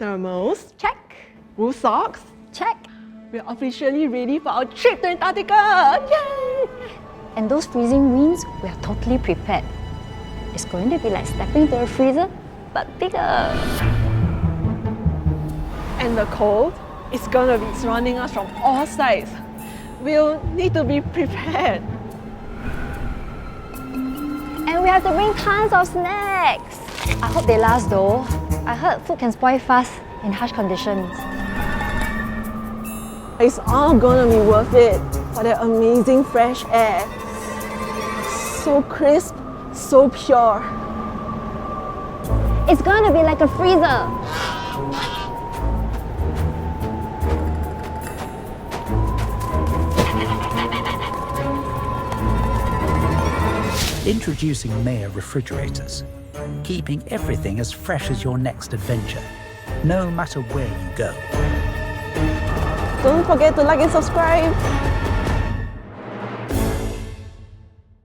Thermals, Check. wool socks. Check. We're officially ready for our trip to Antarctica! Yay! And those freezing winds, we are totally prepared. It's going to be like stepping into a freezer, but bigger. And the cold is gonna be surrounding us from all sides. We'll need to be prepared. And we have to bring tons of snacks. I hope they last though. I heard food can spoil fast in harsh conditions. It's all gonna be worth it for that amazing fresh air. So crisp, so pure. It's gonna be like a freezer. Introducing Maya refrigerators, keeping everything as fresh as your next adventure, no matter where you go. Don't forget to like and subscribe.